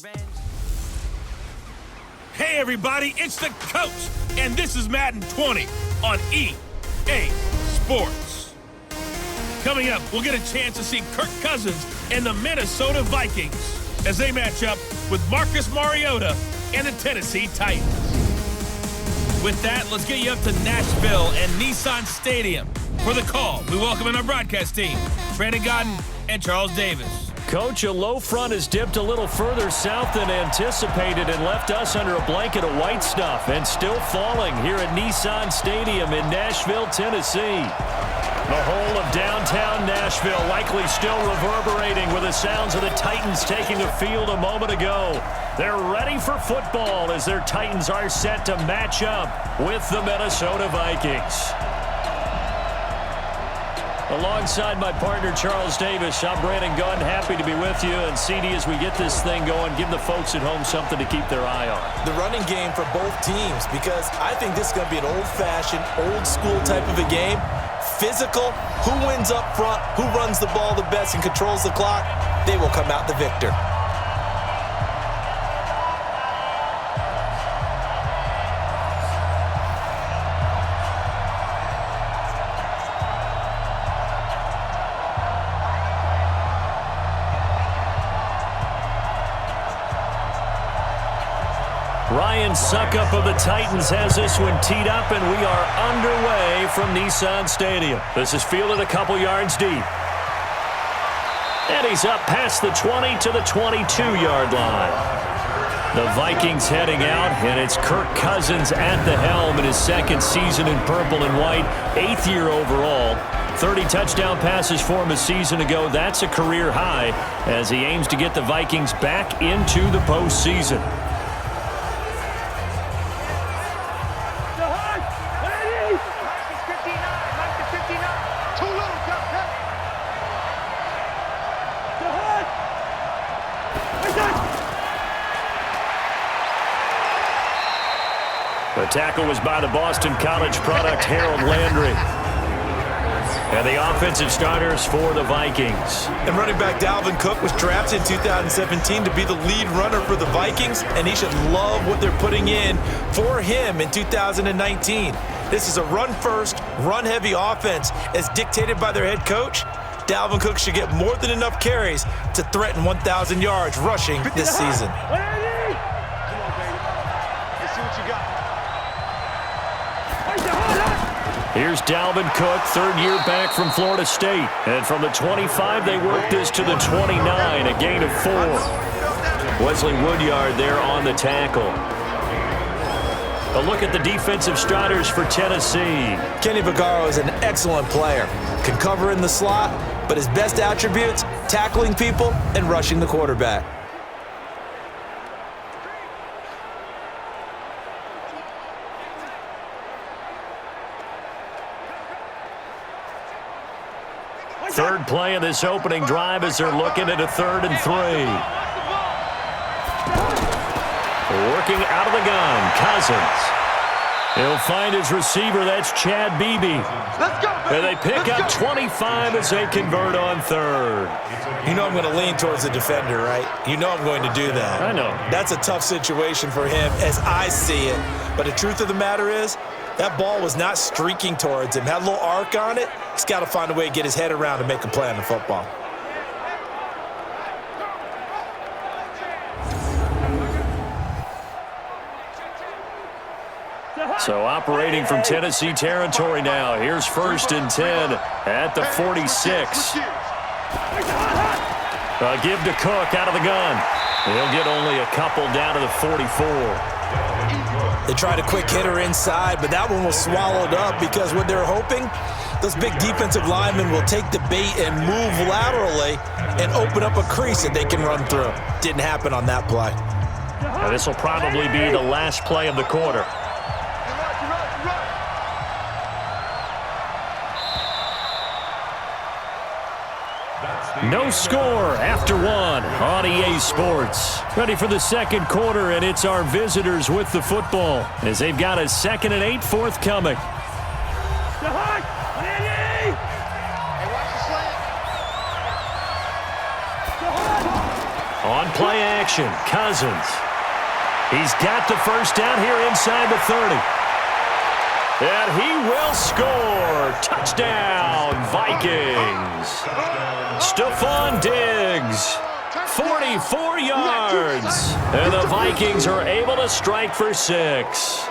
revenge. Hey everybody, it's the coach, and this is Madden 20 on EA Sports. Coming up, we'll get a chance to see Kirk Cousins and the Minnesota Vikings as they match up with Marcus Mariota and the Tennessee Titans. With that, let's get you up to Nashville and Nissan Stadium. For the call, we welcome in our broadcast team, Brandon Godden and Charles Davis. Coach, a low front has dipped a little further south than anticipated and left us under a blanket of white stuff, and still falling here at Nissan Stadium in Nashville, Tennessee. The whole of downtown Nashville likely still reverberating with the sounds of the Titans taking the field a moment ago. They're ready for football as their Titans are set to match up with the Minnesota Vikings. Alongside my partner, Charles Davis, I'm Brandon Gunn, happy to be with you. And CD, as we get this thing going, give the folks at home something to keep their eye on. The running game for both teams, because I think this is going to be an old-fashioned, old-school type of a game. Physical, who wins up front, who runs the ball the best and controls the clock, they will come out the victor. Ryan Suckup of the Titans has this one teed up, and we are underway from Nissan Stadium. This is fielded a couple yards deep. And he's up past the 20 to the 22-yard line. The Vikings heading out, and it's Kirk Cousins at the helm in his second season in purple and white, 8th year overall. 30 touchdown passes for him a season ago. That's a career high as he aims to get the Vikings back into the postseason. The tackle was by the Boston College product, Harold Landry. And the offensive starters for the Vikings. And running back Dalvin Cook was drafted in 2017 to be the lead runner for the Vikings, and he should love what they're putting in for him in 2019. This is a run-first, run-heavy offense as dictated by their head coach. Dalvin Cook should get more than enough carries to threaten 1,000 yards rushing this season. Here's Dalvin Cook, third year back from Florida State. And from the 25, they work this to the 29, a gain of 4. Wesley Woodyard there on the tackle. A look at the defensive starters for Tennessee. Kenny Vaccaro is an excellent player. Can cover in the slot, but his best attributes, tackling people and rushing the quarterback. Third play of this opening drive as they're looking at a 3rd and 3. Working out of the gun, Cousins. He'll find his receiver, that's Chad Beebe. And they pick up 25 as they convert on 3rd. You know I'm going to lean towards the defender, right? You know I'm going to do that. I know. That's a tough situation for him as I see it. But the truth of the matter is, that ball was not streaking towards him. Had a little arc on it. He's got to find a way to get his head around and make a play on the football. So operating from Tennessee territory now. Here's 1st and 10 at the 46. Give to Cook out of the gun. He'll get only a couple down to the 44. They tried a quick hitter inside, but that one was swallowed up because what they're hoping, those big defensive linemen will take the bait and move laterally and open up a crease that they can run through. Didn't happen on that play. Now this will probably be the last play of the quarter. No score after 1 on EA Sports. Ready for the second quarter, and it's our visitors with the football as they've got a 2nd and 8 forthcoming. On On play action, Cousins. He's got the first down here inside the 30. And he will score. Touchdown, Vikings. Stephon Diggs, 44 yards. And the Vikings are able to strike for 6.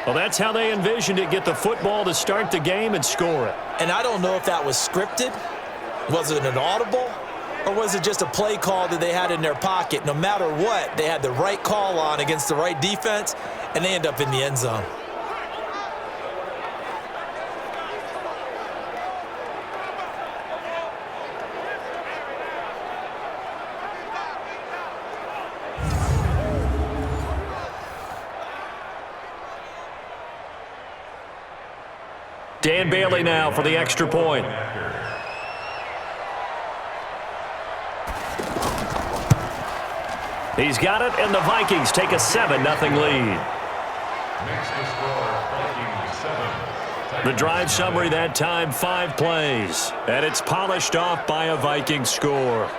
Well, that's how they envisioned it, get the football to start the game and score it. And I don't know if that was scripted. Was it an audible? Or was it just a play call that they had in their pocket? No matter what, they had the right call on against the right defense, and they end up in the end zone. Dan Bailey now for the extra point. He's got it, and the Vikings take a 7-0 lead. The drive summary that time, 5 plays. And it's polished off by a Viking score.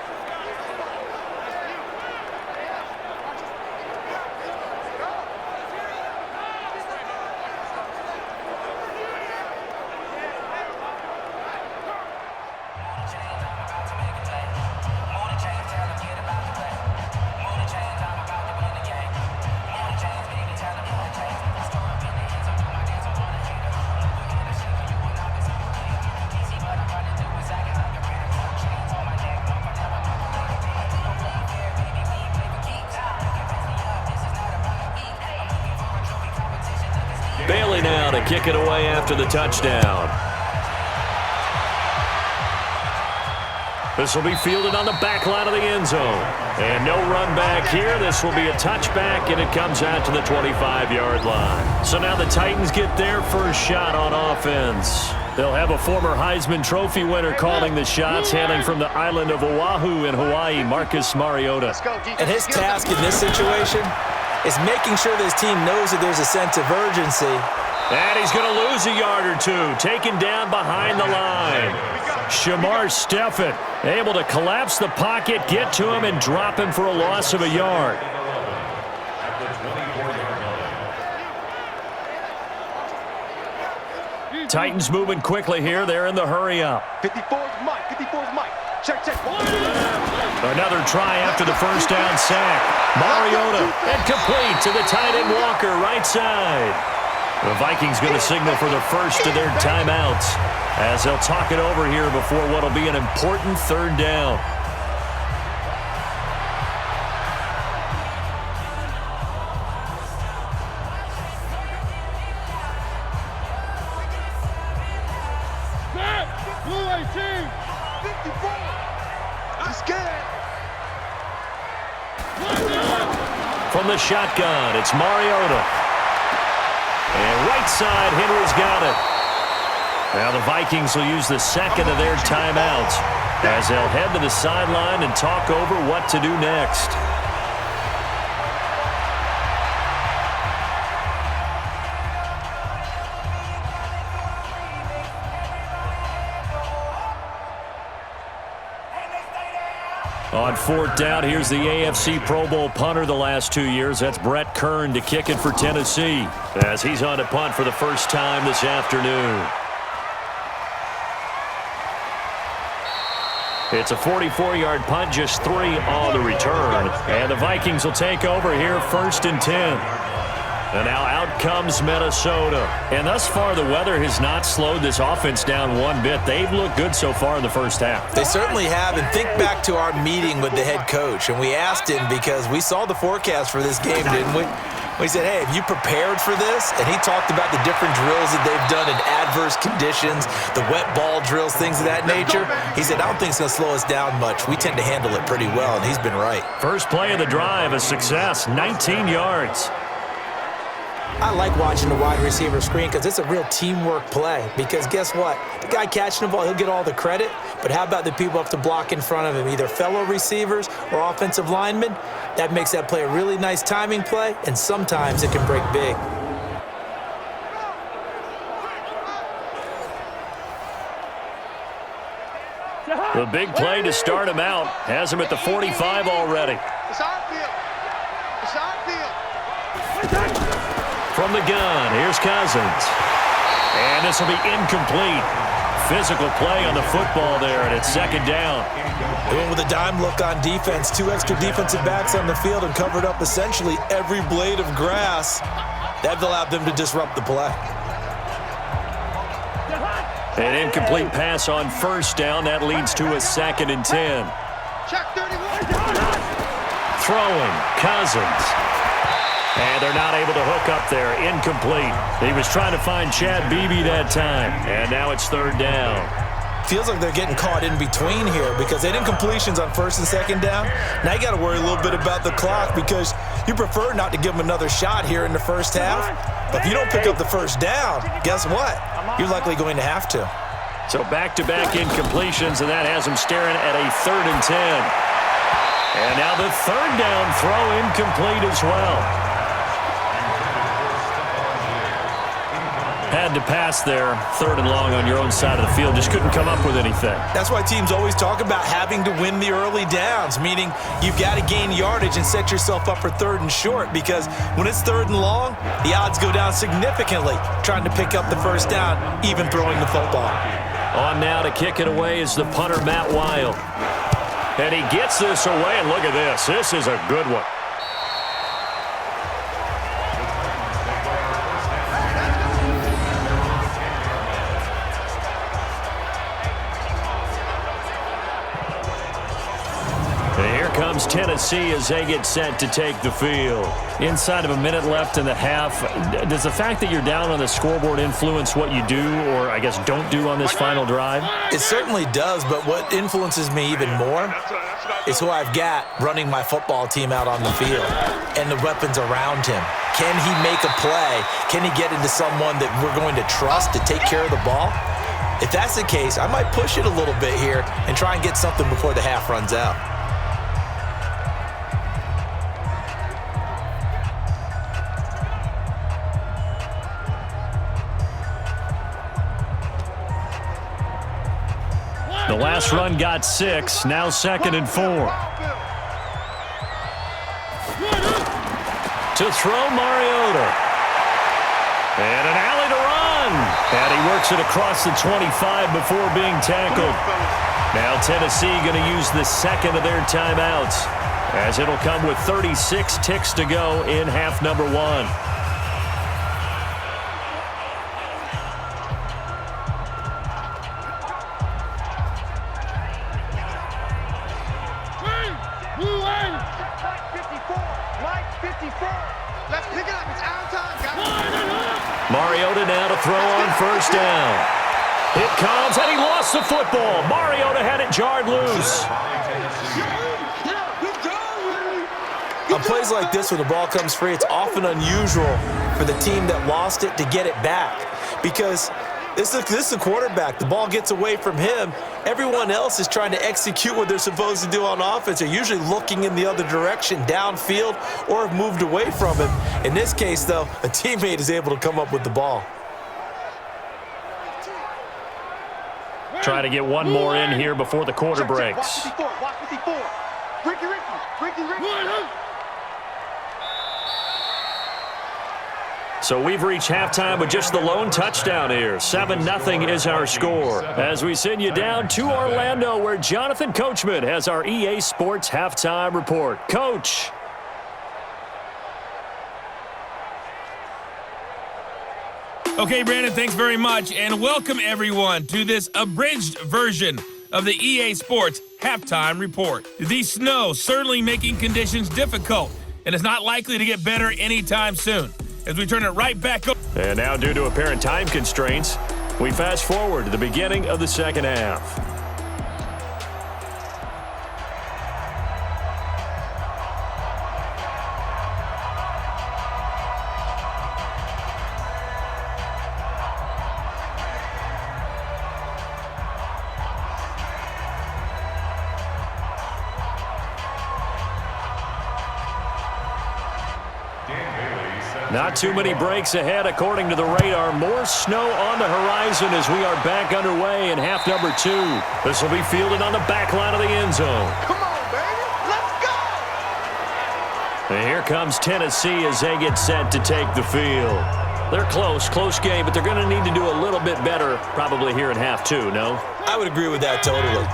Bailey now to kick it away after the touchdown. This will be fielded on the back line of the end zone. And no run back here. This will be a touchback, and it comes out to the 25-yard line. So now the Titans get their first shot on offense. They'll have a former Heisman Trophy winner calling the shots, hailing from the island of Oahu in Hawaii, Marcus Mariota. And his task in this situation is making sure this team knows that there's a sense of urgency. And he's going to lose a yard or two, taken down behind the line. Shamar Stephen able to collapse the pocket, get to him, and drop him for a loss of a yard. Titans moving quickly here. They're in the hurry-up. 54's Mike. 54's Mike. Check. Another try after the first down sack. Mariota, and complete to the tight end Walker, right side. The Vikings going to signal for the first of their timeouts as they'll talk it over here before what will be an important third down. Blue 18. 54. Let's get it. From the shotgun, it's Mariota. And right side, Henry's got it. Now the Vikings will use the second of their timeouts as they'll head to the sideline and talk over what to do next. On fourth down, here's the AFC Pro Bowl punter the last 2 years. That's Brett Kern to kick it for Tennessee as he's on to punt for the first time this afternoon. It's a 44-yard punt, just 3 on the return. And the Vikings will take over here 1st and 10. And now out comes Minnesota. And thus far, the weather has not slowed this offense down one bit. They've looked good so far in the first half. They certainly have. And think back to our meeting with the head coach. And we asked him because we saw the forecast for this game, didn't we? We said, hey, have you prepared for this? And he talked about the different drills that they've done in adverse conditions, the wet ball drills, things of that nature. He said, I don't think it's going to slow us down much. We tend to handle it pretty well, and he's been right. First play of the drive, a success, 19 yards. I like watching the wide receiver screen because it's a real teamwork play. Because guess what? The guy catching the ball, he'll get all the credit. But how about the people up to block in front of him, either fellow receivers or offensive linemen? That makes that play a really nice timing play, and sometimes it can break big. The big play to start him out has him at the 45 already. It's our field. It's our field. From the gun, here's Cousins. And this will be incomplete. Physical play on the football there, and it's second down. They went with a dime look on defense. 2 extra defensive backs on the field and covered up essentially every blade of grass. That allowed them to disrupt the play. An incomplete pass on first down. That leads to a 2nd and 10. Check 31. Throwing, Cousins. And they're not able to hook up there. Incomplete. He was trying to find Chad Beebe that time. And now it's 3rd down. Feels like they're getting caught in between here because they did incompletions on 1st and 2nd down. Now you got to worry a little bit about the clock because you prefer not to give them another shot here in the first half. But if you don't pick up the first down, guess what? You're likely going to have to. So back-to-back incompletions, and that has them staring at a 3rd and 10. And now the 3rd down throw incomplete as well. Had to pass there, 3rd and long on your own side of the field. Just couldn't come up with anything. That's why teams always talk about having to win the early downs, meaning you've got to gain yardage and set yourself up for 3rd and short because when it's 3rd and long, the odds go down significantly trying to pick up the first down, even throwing the football. On now to kick it away is the punter, Matt Wild. And he gets this away, and look at this. This is a good one. Comes Tennessee as they get set to take the field. Inside of a minute left in the half, does the fact that you're down on the scoreboard influence what you do or, I guess, don't do on this final drive? It certainly does, but what influences me even more is who I've got running my football team out on the field and the weapons around him. Can he make a play? Can he get into someone that we're going to trust to take care of the ball? If that's the case, I might push it a little bit here and try and get something before the half runs out. The last run got 6, now 2nd and 4. To throw, Mariota. And an alley to run. And he works it across the 25 before being tackled. Now Tennessee going to use the 2nd of their timeouts as it'll come with 36 ticks to go in half number 1. Mariota now to throw on first down. It comes, and he lost the football. Mariota had it jarred loose. On plays like this, when the ball comes free, it's often unusual for the team that lost it to get it back because this is the quarterback. The ball gets away from him. Everyone else is trying to execute what they're supposed to do on offense. They're usually looking in the other direction, downfield, or have moved away from him. In this case, though, a teammate is able to come up with the ball. Try to get one more in here before the quarter breaks. So we've reached halftime with just the lone touchdown here. 7-0 is our score. As we send you down to Orlando, where Jonathan Coachman has our EA Sports halftime report. Coach. Okay, Brandon, thanks very much, and welcome everyone to this abridged version of the EA Sports halftime report. The snow certainly making conditions difficult, and it's not likely to get better anytime soon. As we turn it right back up. And now, due to apparent time constraints, we fast forward to the beginning of the second half. Not too many breaks ahead according to the radar. More snow on the horizon as we are back underway in half number 2. This will be fielded on the back line of the end zone. Come on, baby. Let's go. And here comes Tennessee as they get set to take the field. They're close game, but they're going to need to do a little bit better probably here in half 2, no? I would agree with that totally.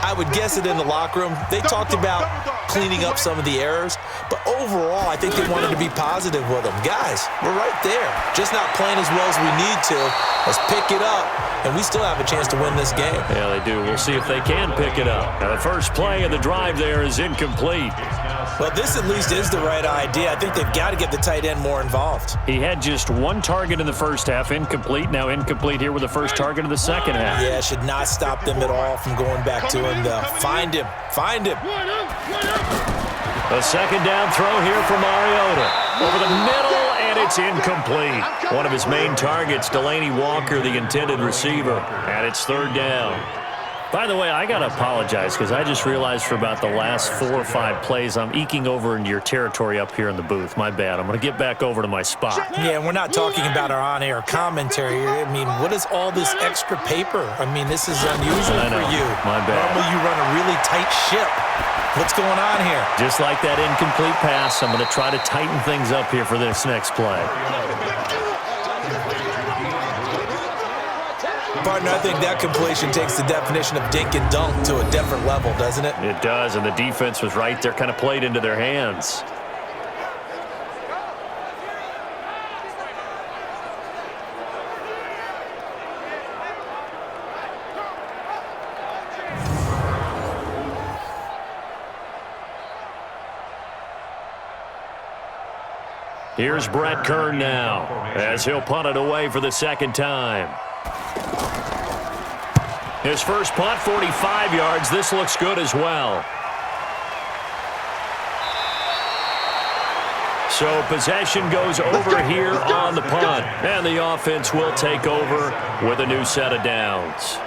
I would guess it in the locker room. They talked about cleaning up some of the errors, but overall, I think they wanted to be positive with them. Guys, we're right there. Just not playing as well as we need to. Let's pick it up, and we still have a chance to win this game. Yeah, they do. We'll see if they can pick it up. Now, the first play of the drive there is incomplete. Well, this at least is the right idea. I think they've got to get the tight end more involved. He had just one target in the first half, incomplete. Now incomplete here with the first target of the second half. Yeah, should not stop them at all from going back to him, though. Find him. A second down throw here for Mariota. Over the middle, and it's incomplete. One of his main targets, Delaney Walker, the intended receiver. And it's third down. By the way, I got to apologize because I just realized for about the last 4 or 5 plays, I'm eking over into your territory up here in the booth. My bad. I'm going to get back over to my spot. Yeah, and we're not talking about our on-air commentary. I mean, what is all this extra paper? I mean, this is unusual for you. My bad. Normally you run a really tight ship. What's going on here? Just like that incomplete pass, I'm going to try to tighten things up here for this next play. Partner, I think that completion takes the definition of dink and dunk to a different level, doesn't it? It does, and the defense was right there, kind of played into their hands. Here's Brett Kern now, as he'll punt it away for the second time. His first punt, 45 yards. This looks good as well. So possession goes over here on the punt. And the offense will take over with a new set of downs.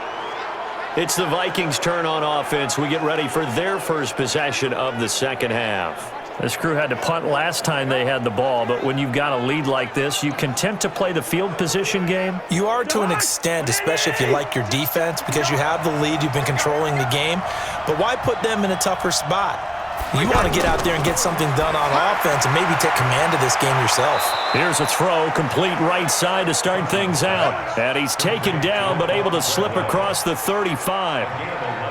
It's the Vikings' turn on offense. We get ready for their first possession of the second half. This crew had to punt last time they had the ball, but when you've got a lead like this, you content to play the field position game? You are to an extent, especially if you like your defense, because you have the lead, you've been controlling the game. But why put them in a tougher spot? You want to get out there and get something done on offense and maybe take command of this game yourself. Here's a throw, complete right side to start things out. And he's taken down, but able to slip across the 35.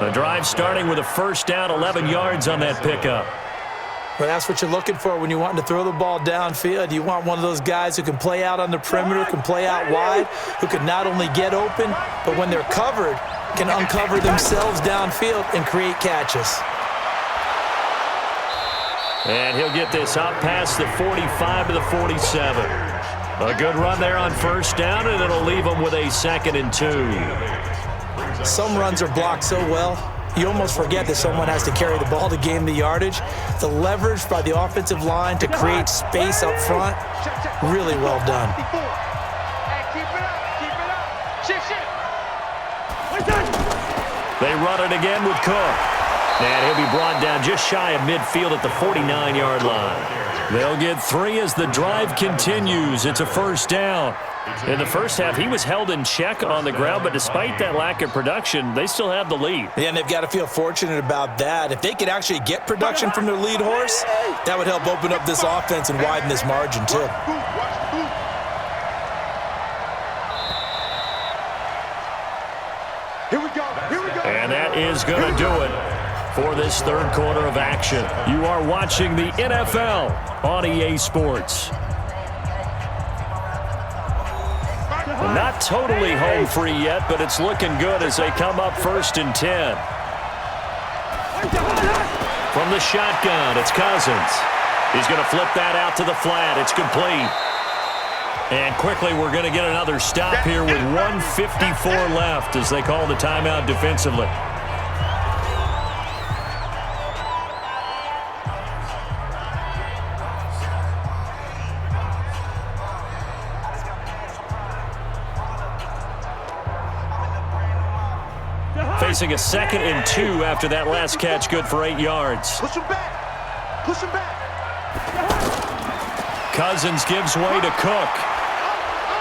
The drive starting with a first down, 11 yards on that pickup. Well, that's what you're looking for when you want to throw the ball downfield. You want one of those guys who can play out on the perimeter, can play out wide, who can not only get open, but when they're covered, can uncover themselves downfield and create catches. And he'll get this out past the 45 to the 47. A good run there on first down, and it'll leave him with a 2nd and 2. Some runs are blocked so well, you almost forget that someone has to carry the ball to gain the yardage. The leverage by the offensive line to create space up front, really well done. They run it again with Cook. And he'll be brought down just shy of midfield at the 49-yard line. They'll get 3 as the drive continues. It's a first down. In the first half, he was held in check on the ground, but despite that lack of production, they still have the lead. Yeah, and they've got to feel fortunate about that. If they could actually get production from their lead horse, that would help open up this offense and widen this margin, too. Here we go. And that is going to do it for this third quarter of action. You are watching the NFL on EA Sports. Not totally home free yet, but it's looking good as they come up 1st and 10. From the shotgun, it's Cousins. He's going to flip that out to the flat. It's complete. And quickly, we're going to get another stop here with 1:54 left as they call the timeout defensively. Facing a 2nd and 2 after that last catch, good for 8 yards. Push him back. Cousins gives way to Cook.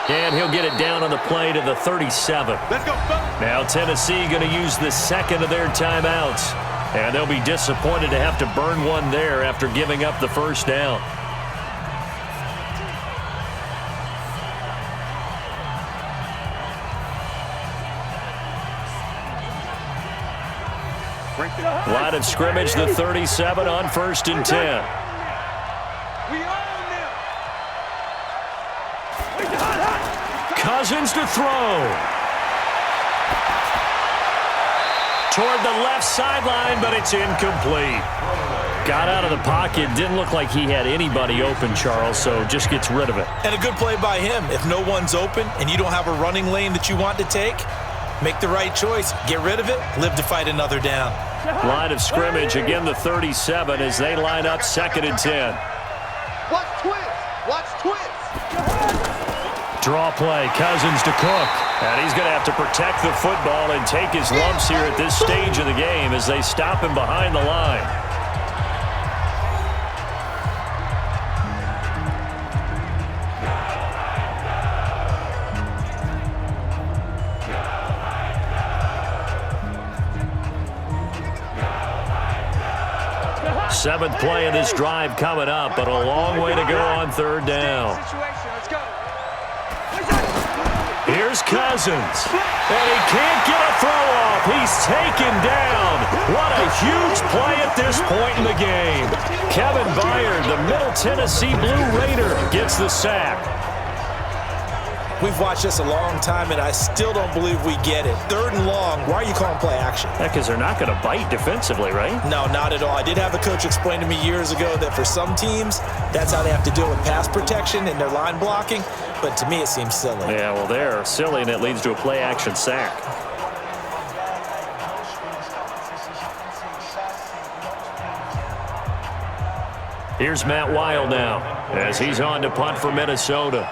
And he'll get it down on the play to the 37. Let's go, Now Tennessee going to use the second of their timeouts. And they'll be disappointed to have to burn one there after giving up the first down. Line of scrimmage, the 37 on 1st and 10. We own them. Cousins to throw. Toward the left sideline, but it's incomplete. Got out of the pocket. Didn't look like he had anybody open, Charles, so just gets rid of it. And a good play by him. If no one's open and you don't have a running lane that you want to take, make the right choice. Get rid of it. Live to fight another down. Line of scrimmage, again the 37 as they line up 2nd and 10. Watch twist. Watch twist. Draw play, Cousins to Cook. And he's going to have to protect the football and take his lumps here at this stage of the game as they stop him behind the line. Seventh play of this drive coming up, but a long way to go on 3rd down. Let's go. Here's Cousins, and he can't get a throw off. He's taken down. What a huge play at this point in the game. Kevin Byard, the Middle Tennessee Blue Raider, gets the sack. We've watched this a long time, and I still don't believe we get it. 3rd and long. Why are you calling play action? Because they're not going to bite defensively, right? No, not at all. I did have a coach explain to me years ago that for some teams, that's how they have to deal with pass protection and their line blocking. But to me, it seems silly. Yeah, well, they're silly, and it leads to a play action sack. Here's Matt Weil now as he's on to punt for Minnesota.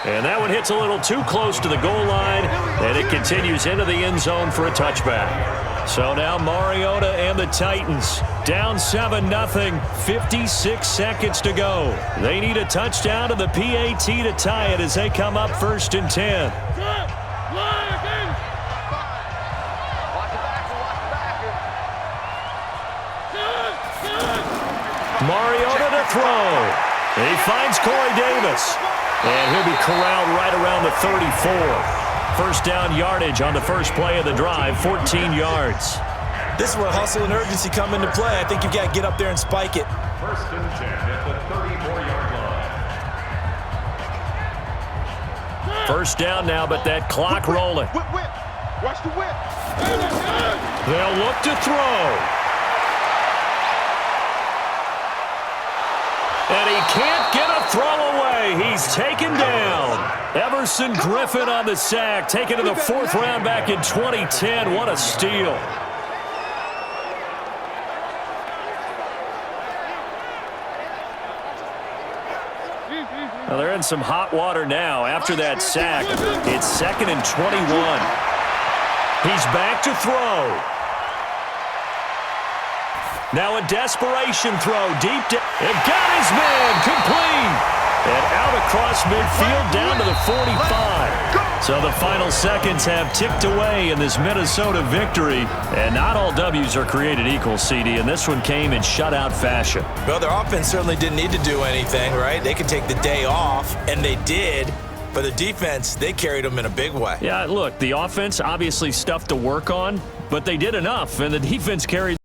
And that one hits a little too close to the goal line, and it continues into the end zone for a touchback. So now Mariota and the Titans down 7-0, 56 seconds to go. They need a touchdown to the PAT to tie it as they come up 1st and 10. Mariota to throw. He finds Corey Davis. And he'll be corralled right around the 34. First down yardage on the first play of the drive, 14 yards. This is where hustle and urgency come into play. I think you've got to get up there and spike it. 1st and 10 at the 34-yard line. First down now, but that clock rolling. Whip, whip. Watch the whip. They'll look to throw. And he can't get a throw away. He's taken down. Everson Griffin on the sack, taken to the 4th round back in 2010. What a steal. Well, they're in some hot water now after that sack. It's 2nd and 21. He's back to throw. Now a desperation throw deep down. And got his man complete. And out across midfield down to the 45. So the final seconds have ticked away in this Minnesota victory. And not all W's are created equal, CD. And this one came in shutout fashion. Well, their offense certainly didn't need to do anything, right? They could take the day off, and they did. But the defense, they carried them in a big way. Yeah, look, the offense obviously stuff to work on. But they did enough, and the defense carried